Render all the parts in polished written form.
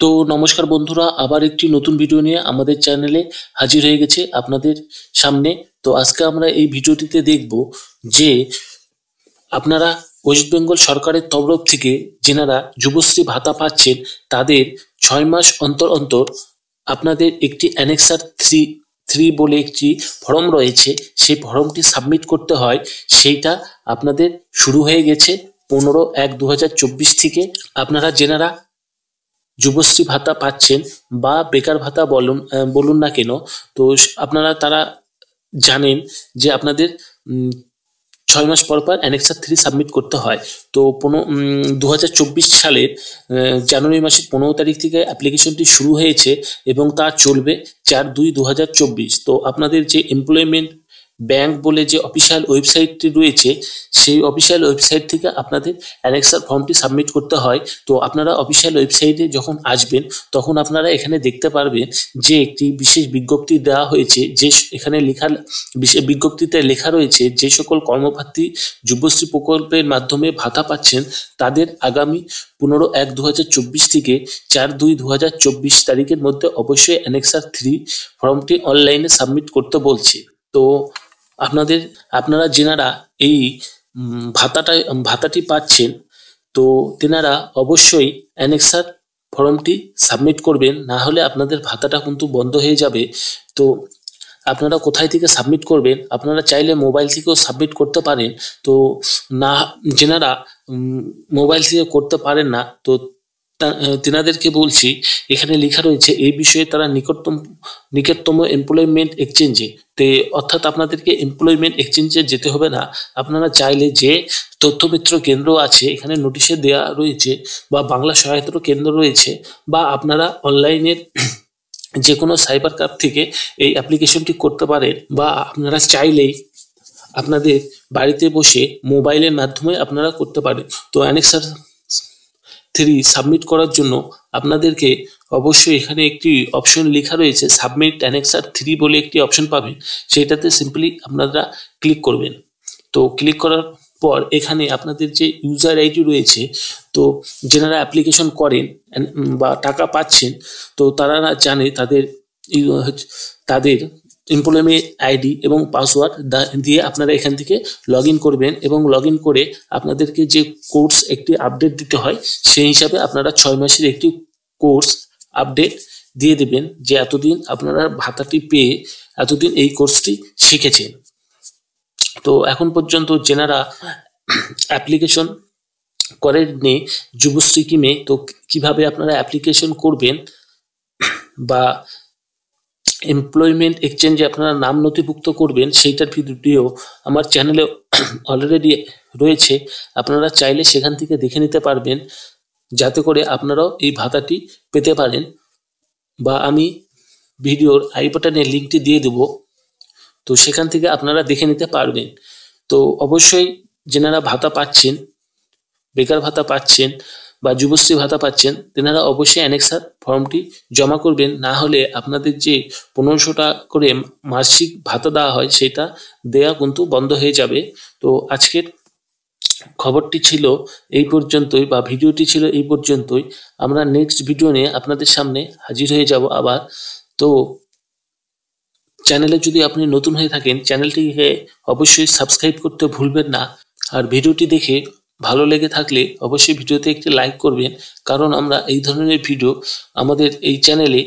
তো নমস্কার বন্ধুরা, আবার একটি নতুন ভিডিও নিয়ে আমাদের চ্যানেলে হাজির হয়ে গেছে আপনাদের সামনে। তো আজকে আমরা এই ভিডিওটিতে দেখব যে আপনারা ওয়েস্ট বেঙ্গল সরকারের তরফ থেকে যেনারা যুবশ্রী ভাতা পাচ্ছেন তাদের 6 মাস অন্তর অন্তর আপনাদের একটি অ্যানেক্সার থ্রি বলে একটি ফর্ম রয়েছে, সেই ফর্মটি সাবমিট করতে হয়। সেইটা আপনাদের শুরু হয়ে গেছে 15/1/2024 থেকে। আপনারা যেনারা যুবশ্রী ভাতা পাচ্ছেন বা বেকার ভাতা বলুন না কেন, তো আপনারা তারা জানেন যে আপনাদের 6 মাস পর পর অ্যানেক্সার 3 সাবমিট করতে হয়। তো 2024 সালের জানুয়ারি মাসের 15 তারিখ থেকে অ্যাপ্লিকেশনটি শুরু হয়েছে এবং তা চলবে 4/2/2024। তো আপনাদের যে এমপ্লয়মেন্ট ব্যাংক বলে যে অফিসিয়াল ওয়েবসাইটটি রয়েছে, সেই অফিসিয়াল ওয়েবসাইট থেকে আপনাদের অ্যানেক্সার ফর্মটি সাবমিট করতে হয়। তো আপনারা অফিসিয়াল ওয়েবসাইটে যখন আসবেন তখন আপনারা এখানে দেখতে পারবেন যে একটি বিশেষ বিজ্ঞপ্তি দেওয়া হয়েছে, যে এখানে বিশেষ বিজ্ঞপ্তিতে লেখা রয়েছে যে সকল কর্মপ্রার্থী যুবশ্রী প্রকল্পের মাধ্যমে ভাতা পাচ্ছেন তাদের আগামী 15/1/2024 থেকে 4/2/2024 তারিখের মধ্যে অবশ্যই অ্যানেক্সার 3 ফর্মটি অনলাইনে সাবমিট করতে বলছে। তো আপনারা যেনারা এই ভাতাটি পাচ্ছেন, তো তেনারা অবশ্যই অ্যানেক্সার ফর্মটি সাবমিট করবেন, না হলে আপনাদের ভাতাটা কিন্তু বন্ধ হয়ে যাবে। তো আপনারা কোথায় থেকে সাবমিট করবেন? আপনারা চাইলে মোবাইল থেকেও সাবমিট করতে পারেন। তো না, যেনারা মোবাইল থেকে করতে পারেন না, তো তেনাদেরকে বলছি, এখানে লেখা রয়েছে এই বিষয়ে তারা নিকটতম এমপ্লয়মেন্ট এক্সচেঞ্জে, অর্থাৎ আপনাদেরকে এমপ্লয়মেন্ট এক্সচেঞ্জে যেতে হবে না। আপনারা চাইলে যে তথ্যমিত্র কেন্দ্র আছে এখানে নোটিশে দেওয়া রয়েছে, বা বাংলা সহায়তার কেন্দ্র রয়েছে, বা আপনারা অনলাইনের যে কোনো সাইবার ক্যাফ থেকে এই অ্যাপ্লিকেশনটি করতে পারেন, বা আপনারা চাইলেই আপনাদের বাড়িতে বসে মোবাইলের মাধ্যমে আপনারা করতে পারেন। তো অ্যানেক্সার 3 সাবমিট করার জন্য আপনাদেরকে অবশ্যই এখানে একটি অপশন লেখা রয়েছে, সাবমিট অ্যানেক্সার 3 বলে একটি অপশন পাবেন। সেইটাতে সিম্পলি আপনারা ক্লিক করবেন। তো ক্লিক করার পর এখানে আপনাদের যে ইউজার আইডি রয়েছে, তো যেনারা অ্যাপ্লিকেশন করেন বা টাকা পাচ্ছেন, তো তারা জানে তাদের এমপ্লয়মেন্ট আইডি এবং পাসওয়ার্ড দিয়ে আপনারা এখান থেকে লগ ইন করবেন, এবং লগ ইন করে আপনাদেরকে যে কোর্স একটি আপডেট দিতে হয়, সেই হিসাবে আপনারা 6 মাসের একটি কোর্স আপডেট দিয়ে দেবেন, যে এতদিন আপনারা ভাতাটি পেয়ে এতদিন এই কোর্সটি শিখেছেন। তো এখন পর্যন্ত যেনারা অ্যাপ্লিকেশন করেননি যুবশ্রী স্কিমে, তো কিভাবে আপনারা অ্যাপ্লিকেশন করবেন বা এমপ্লয়মেন্ট এক্সচেঞ্জে আপনারা নাম নথিভুক্ত করবেন, সেইটার ভিডিও আমার চ্যানেলে অলরেডি রয়েছে। আপনারা চাইলে সেখান থেকে দেখে নিতে পারবেন, যাতে করে আপনারাও এই ভাতাটি পেতে পারেন। বা আমি ভিডিওর আই বাটনে লিঙ্কটি দিয়ে দেব, তো সেখান থেকে আপনারা দেখে নিতে পারবেন। তো অবশ্যই যেনারা ভাতা পাচ্ছেন, বেকার ভাতা পাচ্ছেন বা যুবশ্রী ভাতা পাচ্ছেন, তেনারা অবশ্যই অ্যানেক্সার ফর্মটি জমা করবেন, না হলে আপনাদের যে 1500 টাকা করে মাসিক ভাতা দেওয়া হয় সেটা দেয়া কিন্তু বন্ধ হয়ে যাবে। তো আজকের খবরটি ছিল এই পর্যন্তই, বা ভিডিওটি ছিল এই পর্যন্তই। আমরা নেক্সট ভিডিও নিয়ে আপনাদের সামনে হাজির হয়ে যাব আবার। তো চ্যানেলে যদি আপনি নতুন হয়ে থাকেন, চ্যানেলটিকে অবশ্যই সাবস্ক্রাইব করতে ভুলবেন না। আর ভিডিওটি দেখে ভালো লেগে থাকলে অবশ্যই ভিডিওতে একটি লাইক করবেন, কারণ আমরা এই ধরনের ভিডিও আমাদের এই চ্যানেলে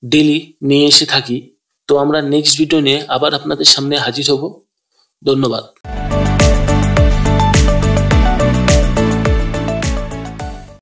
ডেলি নিয়ে এসে থাকি। তো আমরা নেক্সট ভিডিও নিয়ে আবার আপনাদের সামনে হাজির হব। ধন্যবাদ।